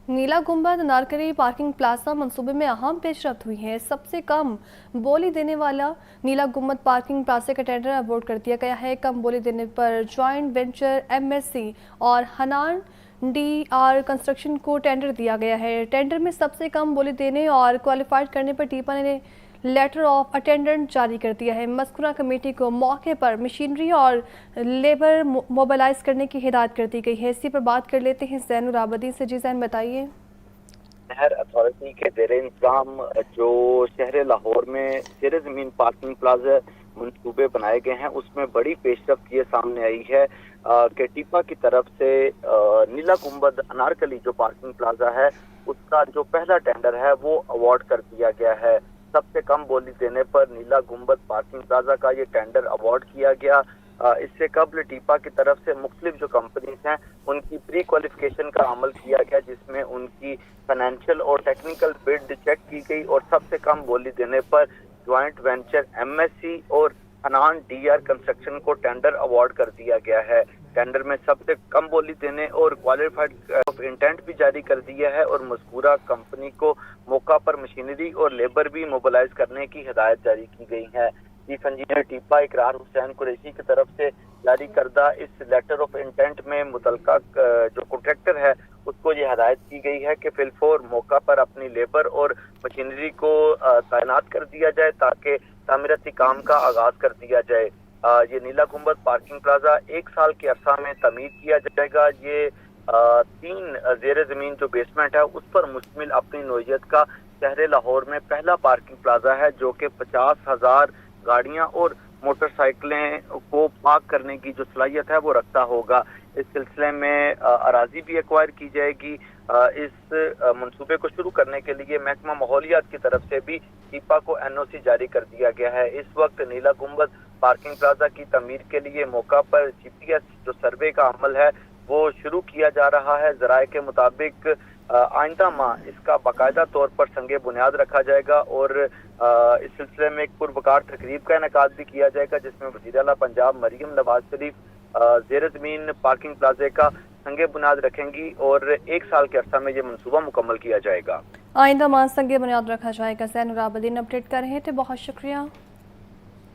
नीला गुंबद Anarkali parking plaza मंसूबे में अहम पेशरफ्त हुई है। सबसे कम बोली देने वाला नीला गुंबद पार्किंग प्लाजा का टेंडर अवार्ड कर दिया गया है। कम बोली देने पर जॉइंट वेंचर एमएससी और हनान डीआर कंस्ट्रक्शन को टेंडर दिया गया है। टेंडर में सबसे कम बोली देने और क्वालिफाइड करने पर टीपा ने लेटर ऑफ अटेंडेंट जारी कर दिया है। मज़कूरा कमेटी को मौके पर मशीनरी और लेबर मोबिलाइज करने की हिदायत कर दी गई है। इसी पर बात कर लेते हैं ज़ैनुल आबदीन से। जी ज़ैन, बताइए। शहर अथॉरिटी के ज़ेर इंतजाम जो शहर लाहौर में ज़ेर ज़मीन पार्किंग प्लाजा मंसूबे बनाए गए हैं, उसमें बड़ी पेशरफ्त ये सामने आई है कि टीपा की तरफ से नीला गुंबद अनारकली जो पार्किंग प्लाजा है उसका जो पहला टेंडर है वो अवार्ड कर दिया गया है। सबसे कम बोली देने पर नीला गुंबद पार्किंग प्लाजा का ये टेंडर अवार्ड किया गया। इससे कबल टीपा की तरफ से मुख्तलिफ जो कंपनीज हैं उनकी प्री क्वालिफिकेशन का अमल किया गया, जिसमें उनकी फाइनेंशियल और टेक्निकल बिड चेक की गई और सबसे कम बोली देने पर ज्वाइंट वेंचर एमएससी और हनान डीआर कंस्ट्रक्शन को टेंडर अवार्ड कर दिया गया है। टेंडर में सबसे कम बोली देने और क्वालिफाइड ऑफ इंटेंट भी जारी कर दिया है और मज़कूरा कंपनी को मौका पर मशीनरी और लेबर भी मोबिलाइज करने की हिदायत जारी की गई है। चीफ इंजीनियर टीपा इकरार हुसैन कुरैशी की तरफ से जारी करदा इस लेटर ऑफ इंटेंट में मुतलका जो कॉन्ट्रैक्टर है उसको ये हिदायत की गई है कि फिलफोर मौका पर अपनी लेबर और मशीनरी को तैनात कर दिया जाए ताकि तामीराती काम का आगाज कर दिया जाए। ये नीला गुंबद पार्किंग प्लाजा 1 साल के अरसा में तमीर किया जाएगा। ये 3 ज़ेर ज़मीन जो बेसमेंट है उस पर मुश्तमिल अपनी नोयत का शहर लाहौर में पहला पार्किंग प्लाजा है जो कि 50,000 गाड़ियां और मोटरसाइकिलें को पार्क करने की जो सलाहियत है वो रखता होगा। इस सिलसिले में अराजी भी एक्वायर की जाएगी। इस मंसूबे को शुरू करने के लिए महकमा माहौलियात की तरफ से भी टीपा को एनओसी जारी कर दिया गया है। इस वक्त नीला गुंबद पार्किंग प्लाजा की तमीर के लिए मौका पर जीपीएस जो सर्वे का अमल है वो शुरू किया जा रहा है। ज़राए के मुताबिक आइंदा माह इसका बाकायदा तौर पर संगे बुनियाद रखा जाएगा और इस सिलसिले में एक पुरवकार तकरीब का इनेकाद भी किया जाएगा, जिसमें वज़ीर आला पंजाब मरियम नवाज शरीफ ज़ेर ज़मीन पार्किंग प्लाजे का संगे बुनियाद रखेंगी और 1 साल के अरसा में ये मंसूबा मुकम्मल किया जाएगा। आइंदा माह संगे बुनियाद रखा जाएगा। ज़ैनुल आबदीन अपडेट कर रहे थे, बहुत शुक्रिया।